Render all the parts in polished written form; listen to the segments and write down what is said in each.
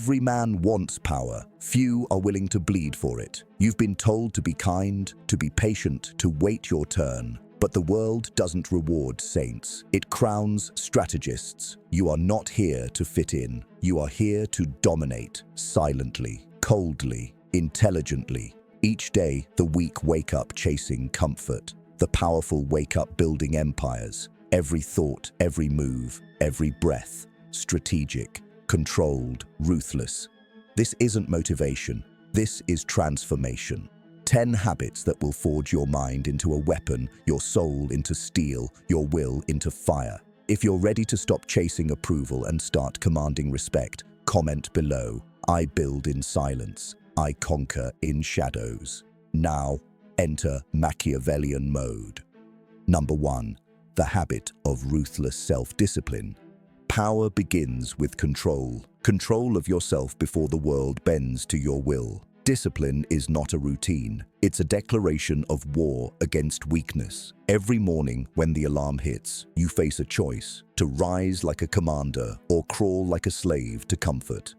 Every man wants power. Few are willing to bleed for it. You've been told to be kind, to be patient, to wait your turn. But the world doesn't reward saints. It crowns strategists. You are not here to fit in. You are here to dominate, silently, coldly, intelligently. Each day, the weak wake up chasing comfort. The powerful wake up building empires. Every thought, every move, every breath. Strategic, controlled, ruthless. This isn't motivation. This is transformation. 10 habits that will forge your mind into a weapon, your soul into steel, your will into fire. If you're ready to stop chasing approval and start commanding respect, comment below. I build in silence. I conquer in shadows. Now, enter Machiavellian mode. Number 1. The habit of ruthless self-discipline. Power begins with control. Control of yourself before the world bends to your will. Discipline is not a routine. It's a declaration of war against weakness. Every morning when the alarm hits, you face a choice: to rise like a commander or crawl like a slave to comfort.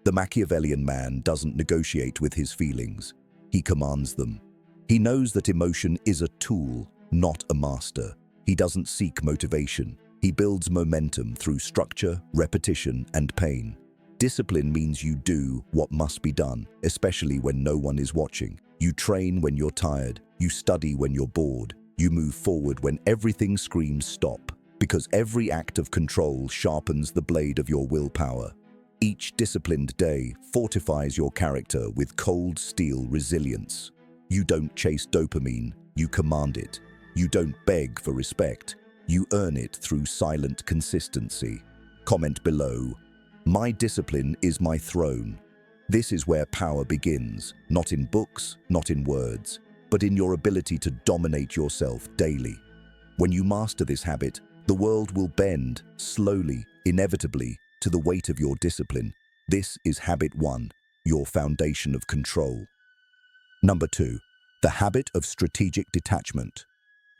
The Machiavellian man doesn't negotiate with his feelings. He commands them. He knows that emotion is a tool, not a master. He doesn't seek motivation. He builds momentum through structure, repetition, and pain. Discipline means you do what must be done, especially when no one is watching. You train when you're tired. You study when you're bored. You move forward when everything screams stop, because every act of control sharpens the blade of your willpower. Each disciplined day fortifies your character with cold steel resilience. You don't chase dopamine, you command it. You don't beg for respect, you earn it through silent consistency. Comment below. My discipline is my throne. This is where power begins, not in books, not in words, but in your ability to dominate yourself daily. When you master this habit, the world will bend, slowly, inevitably, to the weight of your discipline. This is habit 1, your foundation of control. Number 2, the habit of strategic detachment.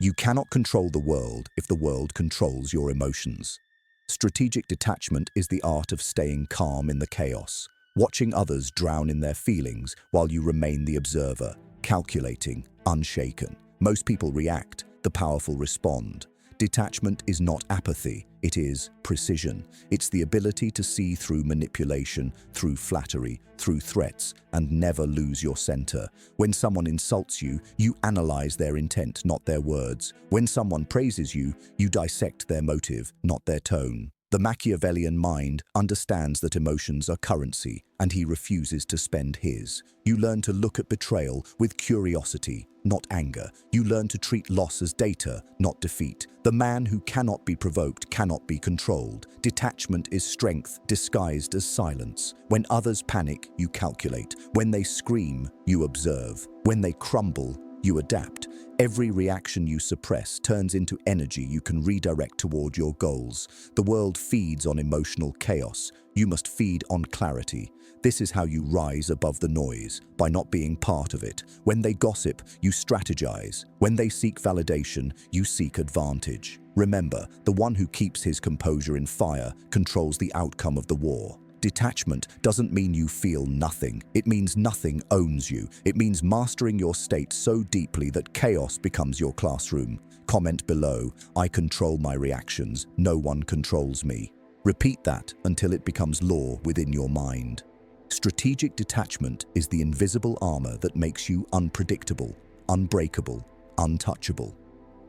You cannot control the world if the world controls your emotions. Strategic detachment is the art of staying calm in the chaos, watching others drown in their feelings while you remain the observer, calculating, unshaken. Most people react, the powerful respond. Detachment is not apathy, it is precision. It's the ability to see through manipulation, through flattery, through threats, and never lose your center. When someone insults you, you analyze their intent, not their words. When someone praises you, you dissect their motive, not their tone. The Machiavellian mind understands that emotions are currency, and he refuses to spend his. You learn to look at betrayal with curiosity, not anger. You learn to treat loss as data, not defeat. The man who cannot be provoked cannot be controlled. Detachment is strength disguised as silence. When others panic, you calculate. When they scream, you observe. When they crumble, you adapt. Every reaction you suppress turns into energy you can redirect toward your goals. The world feeds on emotional chaos. You must feed on clarity. This is how you rise above the noise, by not being part of it. When they gossip, you strategize. When they seek validation, you seek advantage. Remember, the one who keeps his composure in fire controls the outcome of the war. Detachment doesn't mean you feel nothing. It means nothing owns you. It means mastering your state so deeply that chaos becomes your classroom. Comment below. I control my reactions. No one controls me. Repeat that until it becomes law within your mind. Strategic detachment is the invisible armor that makes you unpredictable, unbreakable, untouchable.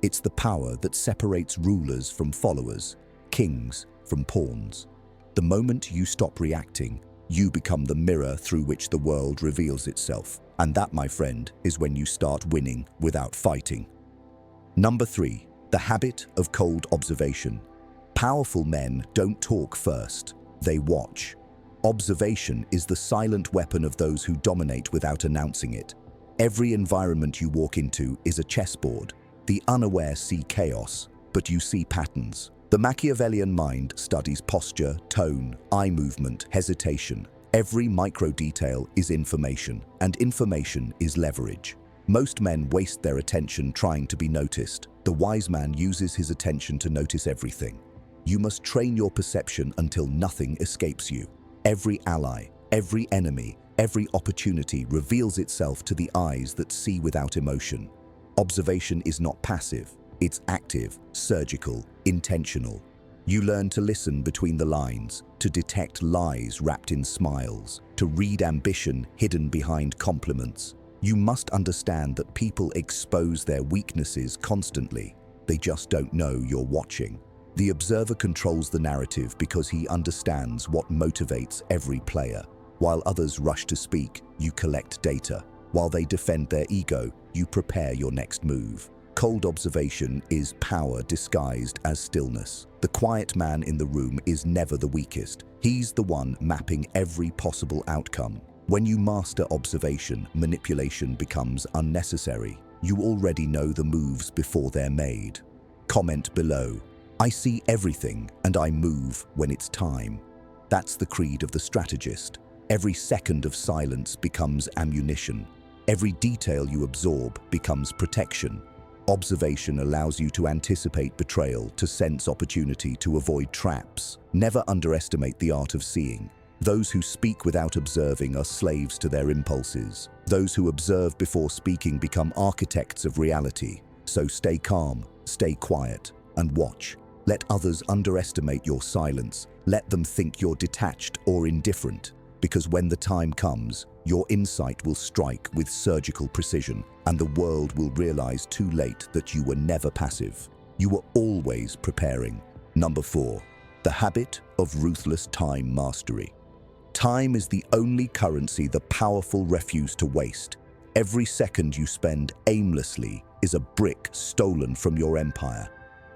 It's the power that separates rulers from followers, kings from pawns. The moment you stop reacting, you become the mirror through which the world reveals itself. And that, my friend, is when you start winning without fighting. Number 3, the habit of cold observation. Powerful men don't talk first, they watch. Observation is the silent weapon of those who dominate without announcing it. Every environment you walk into is a chessboard. The unaware see chaos, but you see patterns. The Machiavellian mind studies posture, tone, eye movement, hesitation. Every micro detail is information, and information is leverage. Most men waste their attention trying to be noticed. The wise man uses his attention to notice everything. You must train your perception until nothing escapes you. Every ally, Every enemy, every opportunity reveals itself to the eyes that see without emotion. Observation is not passive, it's active, surgical, intentional. You learn to listen between the lines, to detect lies wrapped in smiles, to read ambition hidden behind compliments. You must understand that people expose their weaknesses constantly. They just don't know you're watching. The observer controls the narrative because he understands what motivates every player. While others rush to speak, you collect data. While they defend their ego, you prepare your next move. Cold observation is power disguised as stillness. The quiet man in the room is never the weakest. He's the one mapping every possible outcome. When you master observation, manipulation becomes unnecessary. You already know the moves before they're made. Comment below. I see everything and I move when it's time. That's the creed of the strategist. Every second of silence becomes ammunition. Every detail you absorb becomes protection. Observation allows you to anticipate betrayal, to sense opportunity, to avoid traps. Never underestimate the art of seeing. Those who speak without observing are slaves to their impulses. Those who observe before speaking become architects of reality. So stay calm, stay quiet, and watch. Let others underestimate your silence. Let them think you're detached or indifferent. Because when the time comes, your insight will strike with surgical precision, and the world will realize too late that you were never passive. You were always preparing. Number 4, the habit of ruthless time mastery. Time is the only currency the powerful refuse to waste. Every second you spend aimlessly is a brick stolen from your empire.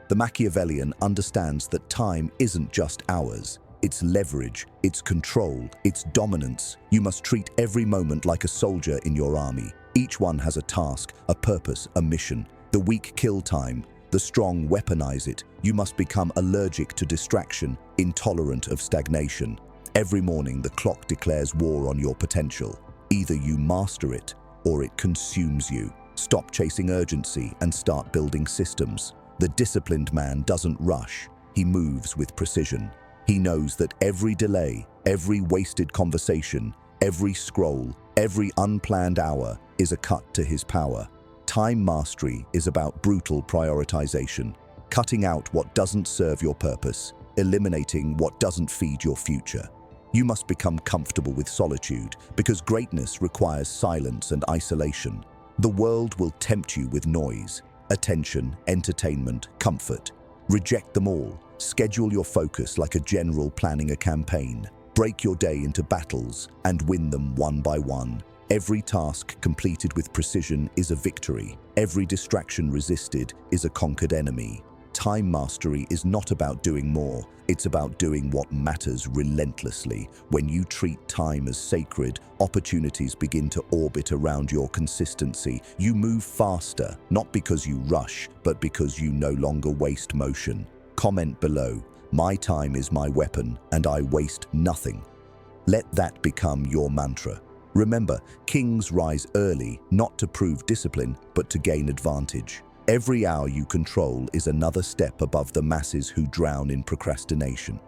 The Machiavellian understands that time isn't just hours. It's leverage, it's control, it's dominance. You must treat every moment like a soldier in your army. Each one has a task, a purpose, a mission. The weak kill time, the strong weaponize it. You must become allergic to distraction, intolerant of stagnation. Every morning the clock declares war on your potential. Either you master it or it consumes you. Stop chasing urgency and start building systems. The disciplined man doesn't rush, he moves with precision. He knows that every delay, every wasted conversation, every scroll, every unplanned hour is a cut to his power. Time mastery is about brutal prioritization, cutting out what doesn't serve your purpose, eliminating what doesn't feed your future. You must become comfortable with solitude because greatness requires silence and isolation. The world will tempt you with noise, attention, entertainment, comfort. Reject them all. Schedule your focus like a general planning a campaign. Break your day into battles and win them one by one. Every task completed with precision is a victory. Every distraction resisted is a conquered enemy. Time mastery is not about doing more. It's about doing what matters relentlessly. When you treat time as sacred, opportunities begin to orbit around your consistency. You move faster, not because you rush, but because you no longer waste motion. Comment below. My time is my weapon, and I waste nothing. Let that become your mantra. Remember, kings rise early, not to prove discipline, but to gain advantage. Every hour you control is another step above the masses who drown in procrastination.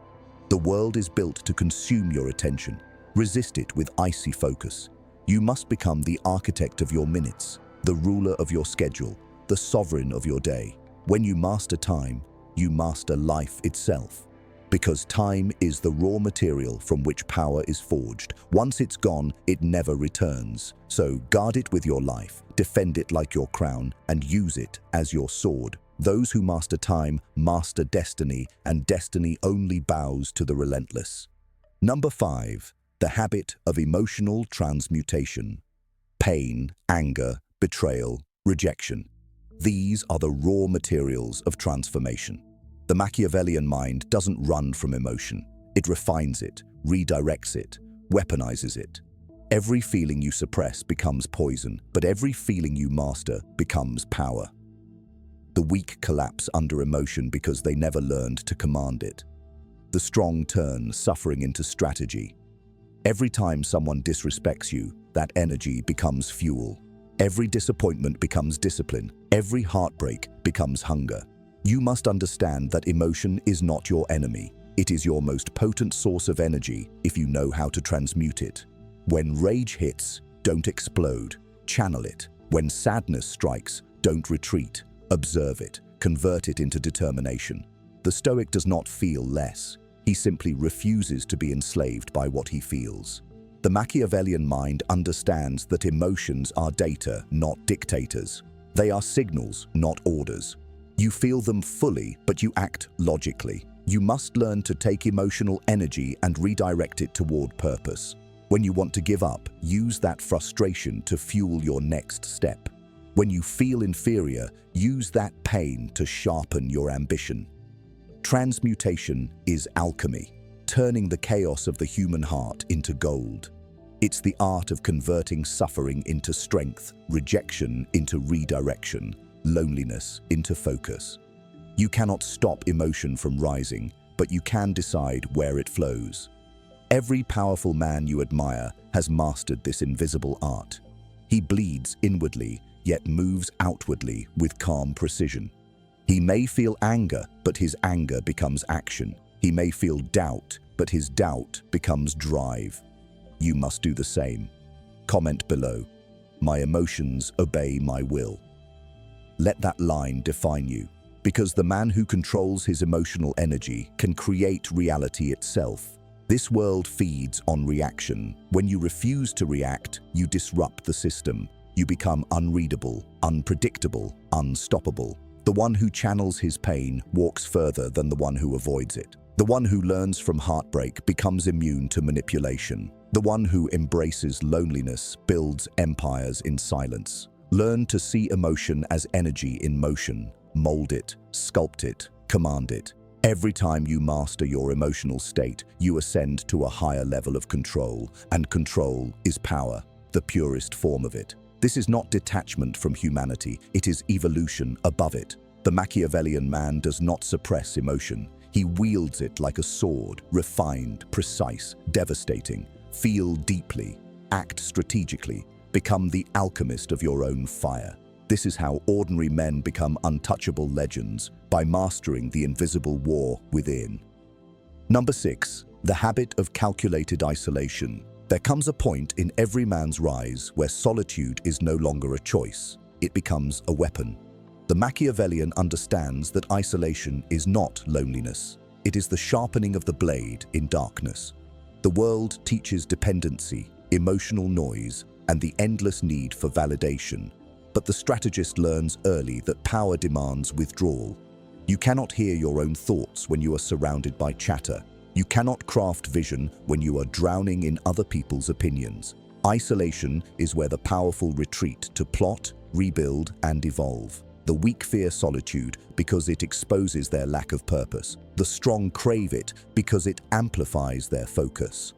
The world is built to consume your attention. Resist it with icy focus. You must become the architect of your minutes, the ruler of your schedule, the sovereign of your day. When you master time, you master life itself. Because time is the raw material from which power is forged. Once it's gone, it never returns. So guard it with your life, defend it like your crown, and use it as your sword. Those who master time master destiny, and destiny only bows to the relentless. Number 5, the habit of emotional transmutation. Pain, anger, betrayal, rejection. These are the raw materials of transformation. The Machiavellian mind doesn't run from emotion. It refines it, redirects it, weaponizes it. Every feeling you suppress becomes poison, but every feeling you master becomes power. The weak collapse under emotion because they never learned to command it. The strong turn suffering into strategy. Every time someone disrespects you, that energy becomes fuel. Every disappointment becomes discipline. Every heartbreak becomes hunger. You must understand that emotion is not your enemy. It is your most potent source of energy if you know how to transmute it. When rage hits, don't explode, channel it. When sadness strikes, don't retreat, observe it, convert it into determination. The Stoic does not feel less. He simply refuses to be enslaved by what he feels. The Machiavellian mind understands that emotions are data, not dictators. They are signals, not orders. You feel them fully, but you act logically. You must learn to take emotional energy and redirect it toward purpose. When you want to give up, use that frustration to fuel your next step. When you feel inferior, use that pain to sharpen your ambition. Transmutation is alchemy, turning the chaos of the human heart into gold. It's the art of converting suffering into strength, rejection into redirection, loneliness into focus. You cannot stop emotion from rising, but you can decide where it flows. Every powerful man you admire has mastered this invisible art. He bleeds inwardly, yet moves outwardly with calm precision. He may feel anger, but his anger becomes action. He may feel doubt, but his doubt becomes drive. You must do the same. Comment below. My emotions obey my will. Let that line define you, because the man who controls his emotional energy can create reality itself. This world feeds on reaction. When you refuse to react, you disrupt the system. You become unreadable, unpredictable, unstoppable. The one who channels his pain walks further than the one who avoids it. The one who learns from heartbreak becomes immune to manipulation. The one who embraces loneliness builds empires in silence. Learn to see emotion as energy in motion. Mold it, sculpt it, command it. Every time you master your emotional state, you ascend to a higher level of control, and control is power, the purest form of it. This is not detachment from humanity, it is evolution above it. The Machiavellian man does not suppress emotion. He wields it like a sword, refined, precise, devastating. Feel deeply, act strategically, become the alchemist of your own fire. This is how ordinary men become untouchable legends, by mastering the invisible war within. Number 6. The habit of calculated isolation. There comes a point in every man's rise where solitude is no longer a choice. It becomes a weapon. The Machiavellian understands that isolation is not loneliness. It is the sharpening of the blade in darkness. The world teaches dependency, emotional noise, and the endless need for validation. But the strategist learns early that power demands withdrawal. You cannot hear your own thoughts when you are surrounded by chatter. You cannot craft vision when you are drowning in other people's opinions. Isolation is where the powerful retreat to plot, rebuild, and evolve. The weak fear solitude because it exposes their lack of purpose. The strong crave it because it amplifies their focus.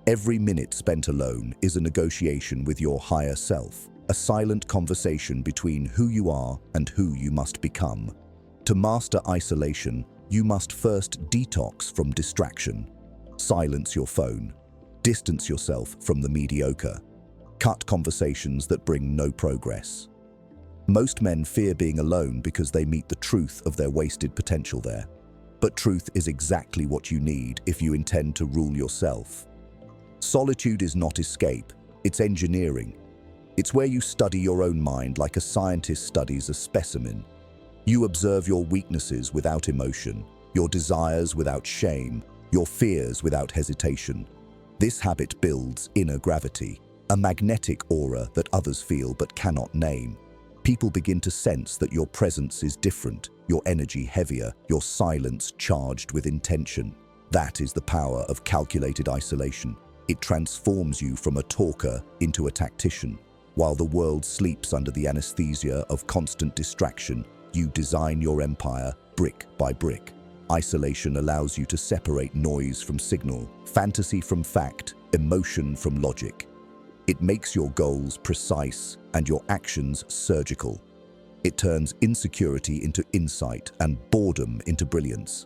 Every minute spent alone is a negotiation with your higher self, a silent conversation between who you are and who you must become. To master isolation, you must first detox from distraction. Silence your phone. Distance yourself from the mediocre. Cut conversations that bring no progress. Most men fear being alone because they meet the truth of their wasted potential there. But truth is exactly what you need if you intend to rule yourself. Solitude is not escape, it's engineering. It's where you study your own mind like a scientist studies a specimen. You observe your weaknesses without emotion, your desires without shame, your fears without hesitation. This habit builds inner gravity, a magnetic aura that others feel but cannot name. People begin to sense that your presence is different, your energy heavier, your silence charged with intention. That is the power of calculated isolation. It transforms you from a talker into a tactician. While the world sleeps under the anesthesia of constant distraction, you design your empire brick by brick. Isolation allows you to separate noise from signal, fantasy from fact, emotion from logic. It makes your goals precise and your actions surgical. It turns insecurity into insight and boredom into brilliance.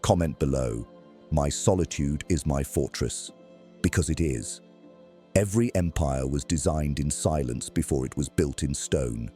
Comment below, my solitude is my fortress, because it is. Every empire was designed in silence before it was built in stone.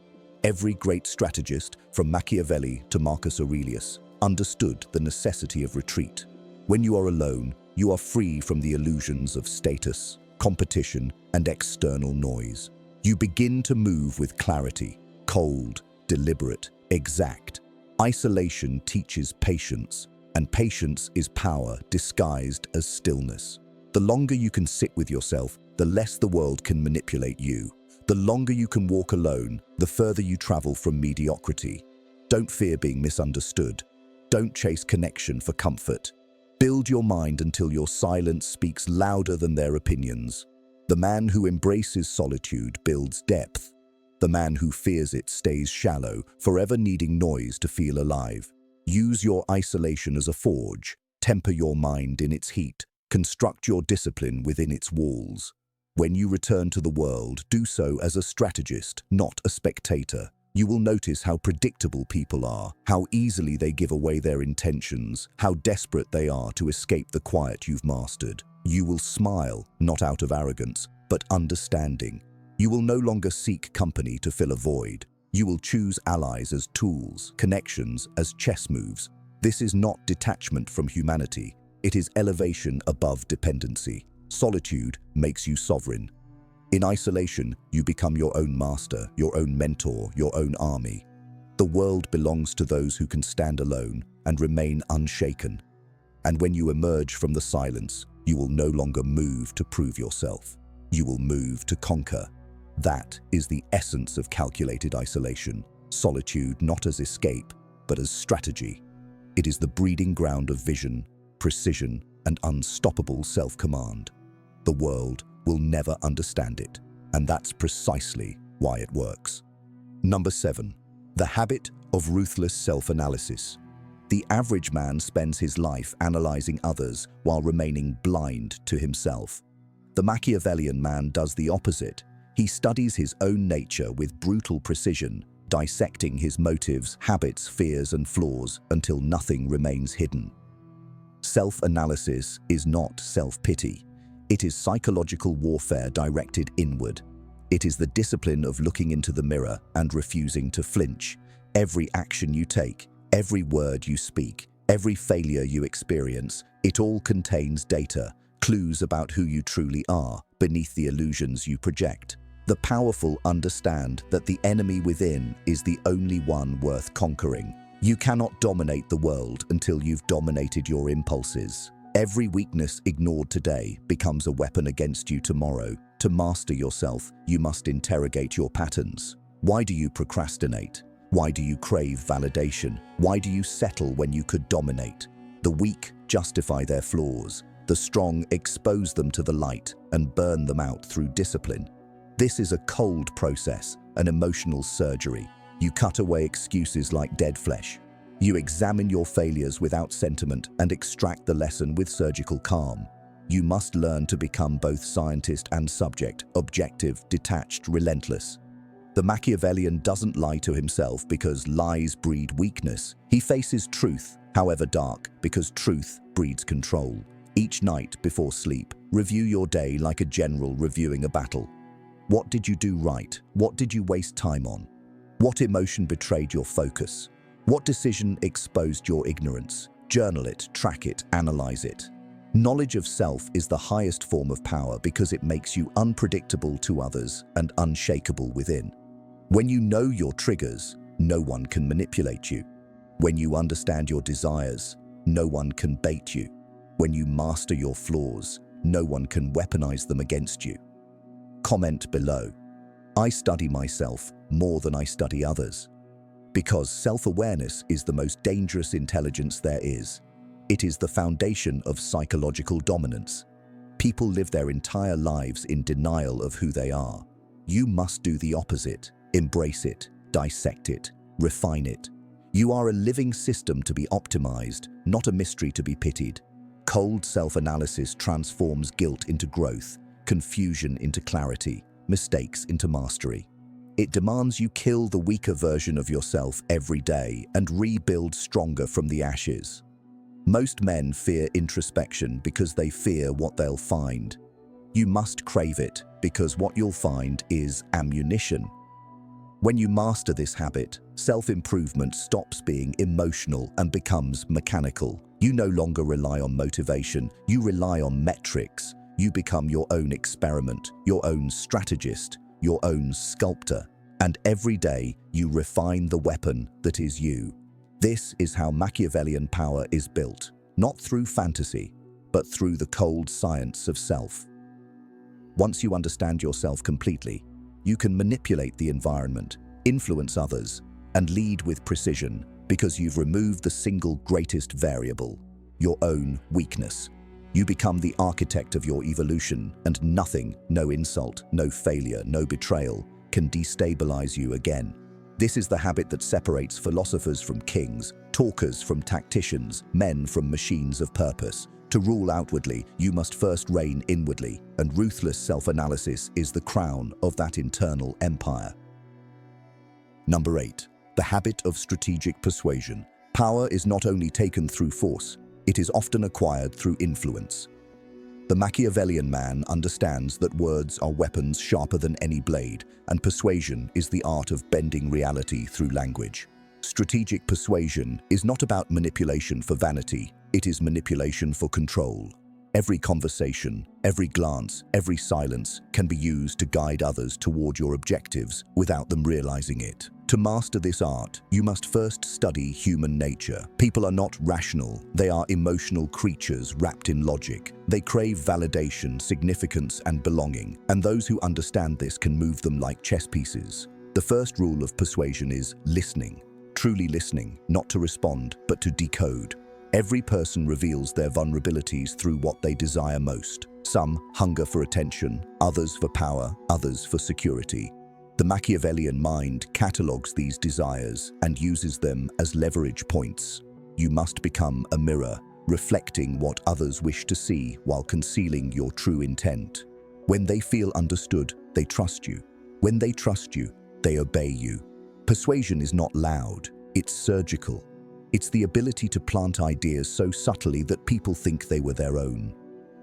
Every great strategist, from Machiavelli to Marcus Aurelius, understood the necessity of retreat. When you are alone, you are free from the illusions of status, competition, and external noise. You begin to move with clarity, cold, deliberate, exact. Isolation teaches patience, and patience is power disguised as stillness. The longer you can sit with yourself, the less the world can manipulate you. The longer you can walk alone, the further you travel from mediocrity. Don't fear being misunderstood. Don't chase connection for comfort. Build your mind until your silence speaks louder than their opinions. The man who embraces solitude builds depth. The man who fears it stays shallow, forever needing noise to feel alive. Use your isolation as a forge. Temper your mind in its heat. Construct your discipline within its walls. When you return to the world, do so as a strategist, not a spectator. You will notice how predictable people are, how easily they give away their intentions, how desperate they are to escape the quiet you've mastered. You will smile, not out of arrogance, but understanding. You will no longer seek company to fill a void. You will choose allies as tools, connections as chess moves. This is not detachment from humanity. It is elevation above dependency. Solitude makes you sovereign. In isolation, you become your own master, your own mentor, your own army. The world belongs to those who can stand alone and remain unshaken. And when you emerge from the silence, you will no longer move to prove yourself. You will move to conquer. That is the essence of calculated isolation. Solitude not as escape, but as strategy. It is the breeding ground of vision, precision, and unstoppable self-command. The world will never understand it, and that's precisely why it works. Number 7. The habit of ruthless self-analysis. The average man spends his life analyzing others while remaining blind to himself. The Machiavellian man does the opposite. He studies his own nature with brutal precision, dissecting his motives, habits, fears, and flaws until nothing remains hidden. Self-analysis is not self-pity. It is psychological warfare directed inward. It is the discipline of looking into the mirror and refusing to flinch. Every action you take, every word you speak, every failure you experience, it all contains data, clues about who you truly are beneath the illusions you project. The powerful understand that the enemy within is the only one worth conquering. You cannot dominate the world until you've dominated your impulses. Every weakness ignored today becomes a weapon against you tomorrow. To master yourself, you must interrogate your patterns. Why do you procrastinate? Why do you crave validation? Why do you settle when you could dominate? The weak justify their flaws. The strong expose them to the light and burn them out through discipline. This is a cold process, an emotional surgery. You cut away excuses like dead flesh. You examine your failures without sentiment and extract the lesson with surgical calm. You must learn to become both scientist and subject, objective, detached, relentless. The Machiavellian doesn't lie to himself because lies breed weakness. He faces truth, however dark, because truth breeds control. Each night before sleep, review your day like a general reviewing a battle. What did you do right? What did you waste time on? What emotion betrayed your focus? What decision exposed your ignorance? Journal it, track it, analyze it. Knowledge of self is the highest form of power because it makes you unpredictable to others and unshakable within. When you know your triggers, no one can manipulate you. When you understand your desires, no one can bait you. When you master your flaws, no one can weaponize them against you. Comment below. I study myself more than I study others. Because self-awareness is the most dangerous intelligence there is. It is the foundation of psychological dominance. People live their entire lives in denial of who they are. You must do the opposite. Embrace it, dissect it, refine it. You are a living system to be optimized, not a mystery to be pitied. Cold self-analysis transforms guilt into growth, confusion into clarity, mistakes into mastery. It demands you kill the weaker version of yourself every day and rebuild stronger from the ashes. Most men fear introspection because they fear what they'll find. You must crave it because what you'll find is ammunition. When you master this habit, self-improvement stops being emotional and becomes mechanical. You no longer rely on motivation, you rely on metrics. You become your own experiment, your own strategist, your own sculptor. And every day you refine the weapon that is you. This is how Machiavellian power is built, not through fantasy, but through the cold science of self. Once you understand yourself completely, you can manipulate the environment, influence others, and lead with precision because you've removed the single greatest variable, your own weakness. You become the architect of your evolution, and nothing, no insult, no failure, no betrayal, can destabilize you again. This is the habit that separates philosophers from kings, talkers from tacticians, men from machines of purpose. To rule outwardly, you must first reign inwardly, and ruthless self-analysis is the crown of that internal empire. Number 8. The habit of strategic persuasion. Power is not only taken through force, it is often acquired through influence. The Machiavellian man understands that words are weapons sharper than any blade, and persuasion is the art of bending reality through language. Strategic persuasion is not about manipulation for vanity, it is manipulation for control. Every conversation, every glance, every silence can be used to guide others toward your objectives without them realizing it. To master this art, you must first study human nature. People are not rational, they are emotional creatures wrapped in logic. They crave validation, significance, and belonging, and those who understand this can move them like chess pieces. The first rule of persuasion is listening. Truly listening, not to respond, but to decode. Every person reveals their vulnerabilities through what they desire most. Some hunger for attention, others for power, others for security. The Machiavellian mind catalogues these desires and uses them as leverage points. You must become a mirror, reflecting what others wish to see while concealing your true intent. When they feel understood, they trust you. When they trust you, they obey you. Persuasion is not loud, it's surgical. It's the ability to plant ideas so subtly that people think they were their own.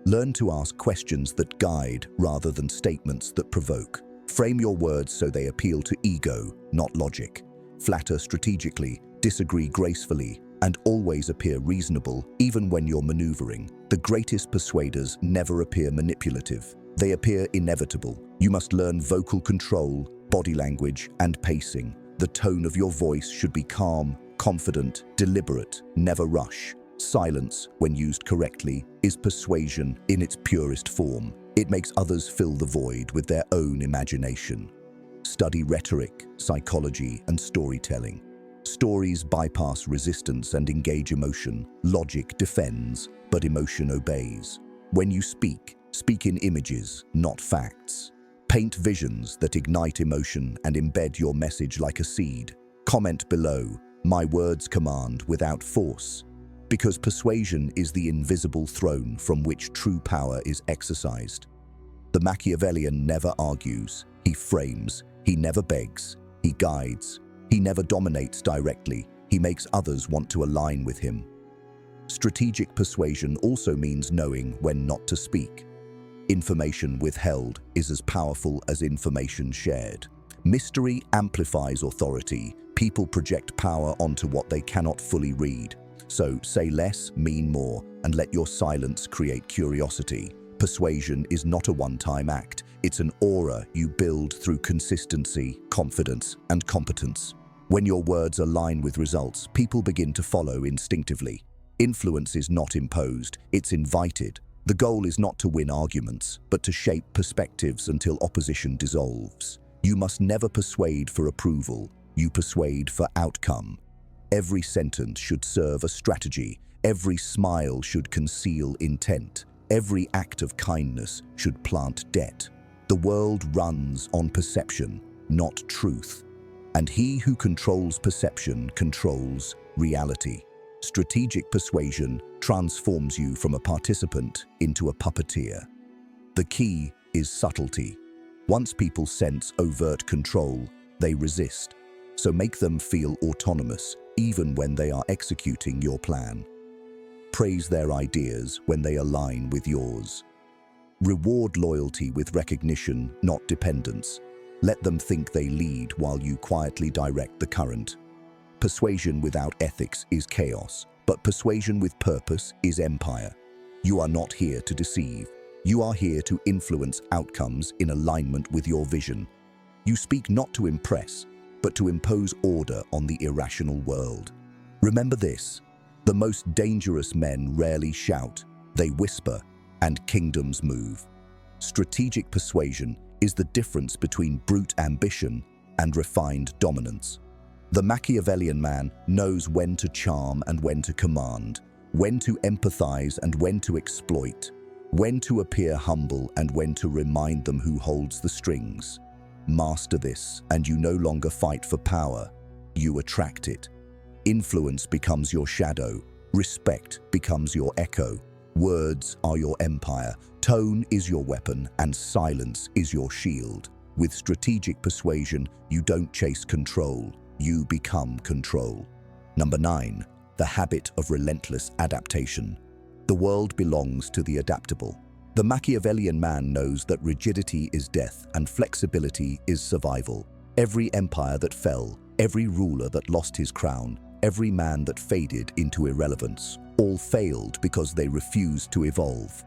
Learn to ask questions that guide rather than statements that provoke. Frame your words so they appeal to ego, not logic. Flatter strategically, disagree gracefully, and always appear reasonable even when you're maneuvering. The greatest persuaders never appear manipulative. They appear inevitable. You must learn vocal control, body language, and pacing. The tone of your voice should be calm, confident, deliberate, never rush. Silence, when used correctly, is persuasion in its purest form. It makes others fill the void with their own imagination. Study rhetoric, psychology, and storytelling. Stories bypass resistance and engage emotion. Logic defends, but emotion obeys. When you speak, speak in images, not facts. Paint visions that ignite emotion and embed your message like a seed. Comment below, "My words command without force," because persuasion is the invisible throne from which true power is exercised. The Machiavellian never argues, he frames, he never begs, he guides, he never dominates directly, he makes others want to align with him. Strategic persuasion also means knowing when not to speak. Information withheld is as powerful as information shared. Mystery amplifies authority. People project power onto what they cannot fully read. So say less, mean more, and let your silence create curiosity. Persuasion is not a one-time act. It's an aura you build through consistency, confidence, and competence. When your words align with results, people begin to follow instinctively. Influence is not imposed, it's invited. The goal is not to win arguments, but to shape perspectives until opposition dissolves. You must never persuade for approval, you persuade for outcome. Every sentence should serve a strategy, every smile should conceal intent, every act of kindness should plant debt. The world runs on perception, not truth. And he who controls perception controls reality. Strategic persuasion transforms you from a participant into a puppeteer. The key is subtlety. Once people sense overt control, they resist. So make them feel autonomous, even when they are executing your plan. Praise their ideas when they align with yours. Reward loyalty with recognition, not dependence. Let them think they lead while you quietly direct the current. Persuasion without ethics is chaos. But persuasion with purpose is empire. You are not here to deceive. You are here to influence outcomes in alignment with your vision. You speak not to impress, but to impose order on the irrational world. Remember this: the most dangerous men rarely shout, they whisper, and kingdoms move. Strategic persuasion is the difference between brute ambition and refined dominance. The Machiavellian man knows when to charm and when to command, when to empathize and when to exploit, when to appear humble and when to remind them who holds the strings. Master this, and you no longer fight for power, you attract it. Influence becomes your shadow, respect becomes your echo, words are your empire, tone is your weapon, and silence is your shield. With strategic persuasion, you don't chase control, you become control. Number 9, the habit of relentless adaptation. The world belongs to the adaptable. The Machiavellian man knows that rigidity is death and flexibility is survival. Every empire that fell, every ruler that lost his crown, every man that faded into irrelevance, all failed because they refused to evolve.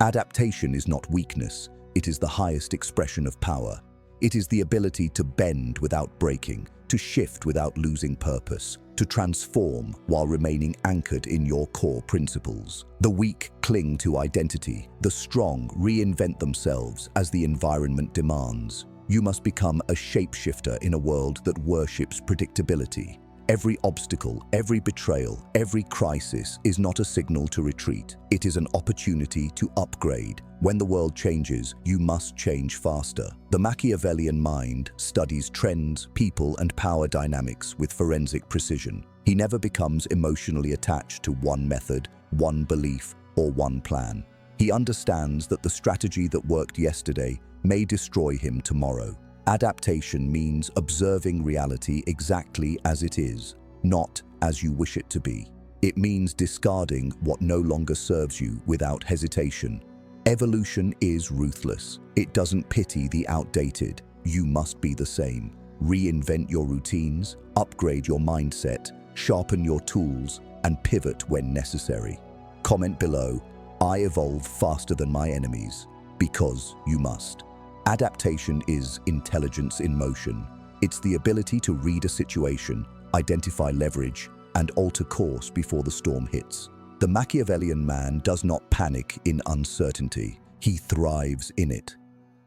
Adaptation is not weakness, it is the highest expression of power. It is the ability to bend without breaking, to shift without losing purpose, to transform while remaining anchored in your core principles. The weak cling to identity, the strong reinvent themselves as the environment demands. You must become a shapeshifter in a world that worships predictability. Every obstacle, every betrayal, every crisis is not a signal to retreat. It is an opportunity to upgrade. When the world changes, you must change faster. The Machiavellian mind studies trends, people, and power dynamics with forensic precision. He never becomes emotionally attached to one method, one belief, or one plan. He understands that the strategy that worked yesterday may destroy him tomorrow. Adaptation means observing reality exactly as it is, not as you wish it to be. It means discarding what no longer serves you without hesitation. Evolution is ruthless. It doesn't pity the outdated. You must be the same. Reinvent your routines, upgrade your mindset, sharpen your tools, and pivot when necessary. Comment below, I evolve faster than my enemies, because you must. Adaptation is intelligence in motion. It's the ability to read a situation, identify leverage, and alter course before the storm hits. The Machiavellian man does not panic in uncertainty. He thrives in it.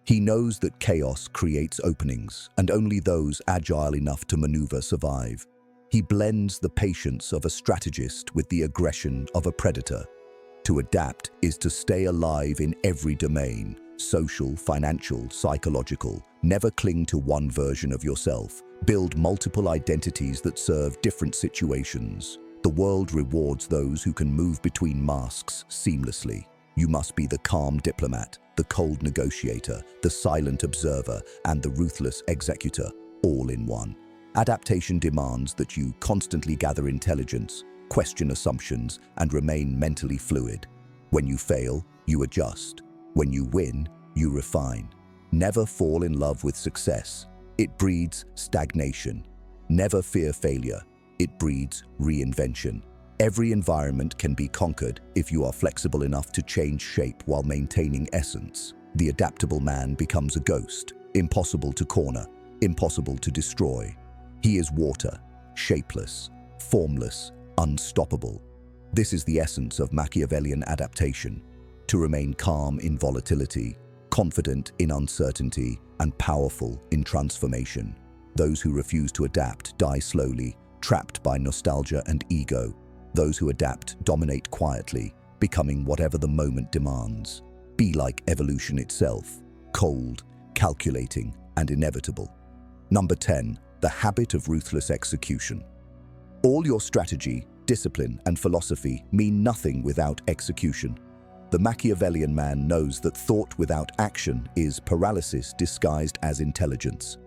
He knows that chaos creates openings, and only those agile enough to maneuver survive. He blends the patience of a strategist with the aggression of a predator. To adapt is to stay alive in every domain. Social, financial, psychological. Never cling to one version of yourself. Build multiple identities that serve different situations. The world rewards those who can move between masks seamlessly. You must be the calm diplomat, the cold negotiator, the silent observer, and the ruthless executor, all in one. Adaptation demands that you constantly gather intelligence, question assumptions, and remain mentally fluid. When you fail, you adjust. When you win, you refine. Never fall in love with success. It breeds stagnation. Never fear failure. It breeds reinvention. Every environment can be conquered if you are flexible enough to change shape while maintaining essence. The adaptable man becomes a ghost, impossible to corner, impossible to destroy. He is water, shapeless, formless, unstoppable. This is the essence of Machiavellian adaptation. To remain calm in volatility, confident in uncertainty, and powerful in transformation. Those who refuse to adapt die slowly, trapped by nostalgia and ego. Those who adapt dominate quietly, becoming whatever the moment demands. Be like evolution itself, cold, calculating, and inevitable. Number 10, the habit of ruthless execution. All your strategy, discipline, and philosophy mean nothing without execution. The Machiavellian man knows that thought without action is paralysis disguised as intelligence.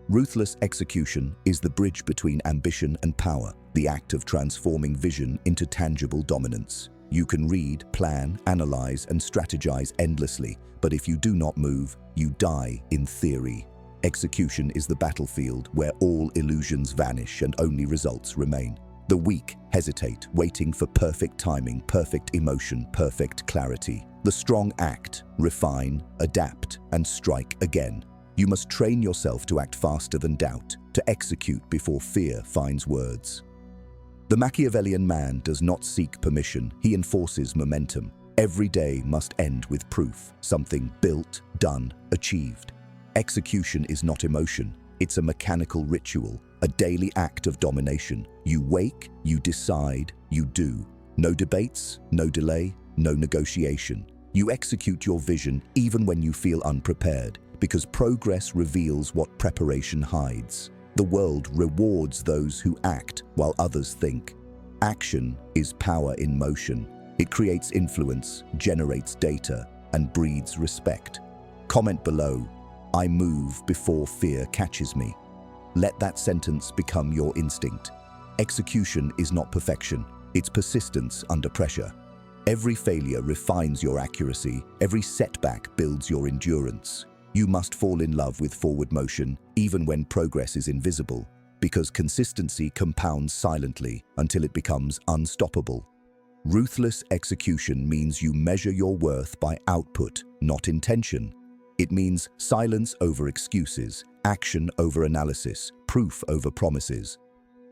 Ruthless execution is the bridge between ambition and power, the act of transforming vision into tangible dominance. You can read, plan, analyze, and strategize endlessly, but if you do not move, you die in theory. Execution is the battlefield where all illusions vanish and only results remain. The weak hesitate, waiting for perfect timing, perfect emotion, perfect clarity. The strong act, refine, adapt, and strike again. You must train yourself to act faster than doubt, to execute before fear finds words. The Machiavellian man does not seek permission, he enforces momentum. Every day must end with proof, something built, done, achieved. Execution is not emotion, it's a mechanical ritual, a daily act of domination. You wake, you decide, you do. No debates, no delay, no negotiation. You execute your vision even when you feel unprepared, because progress reveals what preparation hides. The world rewards those who act while others think. Action is power in motion. It creates influence, generates data, and breeds respect. Comment below, "I move before fear catches me." Let that sentence become your instinct. Execution is not perfection, it's persistence under pressure. Every failure refines your accuracy, every setback builds your endurance. You must fall in love with forward motion, even when progress is invisible, because consistency compounds silently until it becomes unstoppable. Ruthless execution means you measure your worth by output, not intention. It means silence over excuses, action over analysis, proof over promises.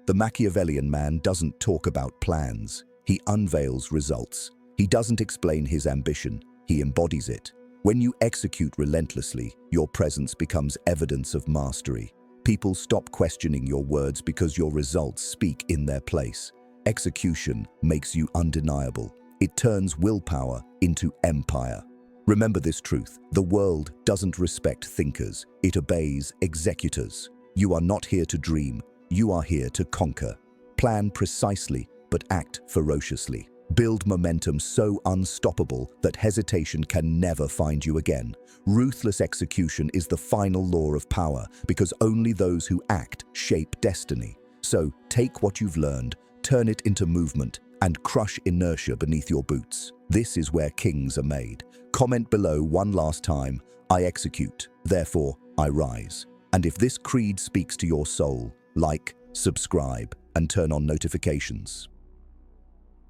The Machiavellian man doesn't talk about plans, he unveils results. He doesn't explain his ambition, he embodies it. When you execute relentlessly, your presence becomes evidence of mastery. People stop questioning your words because your results speak in their place. Execution makes you undeniable. It turns willpower into empire. Remember this truth: the world doesn't respect thinkers, it obeys executors. You are not here to dream, you are here to conquer. Plan precisely, but act ferociously. Build momentum so unstoppable that hesitation can never find you again. Ruthless execution is the final law of power, because only those who act shape destiny. So take what you've learned, turn it into movement, and crush inertia beneath your boots. This is where kings are made. Comment below one last time, "I execute, therefore I rise." And if this creed speaks to your soul, like, subscribe, and turn on notifications.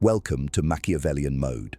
Welcome to Machiavellian mode.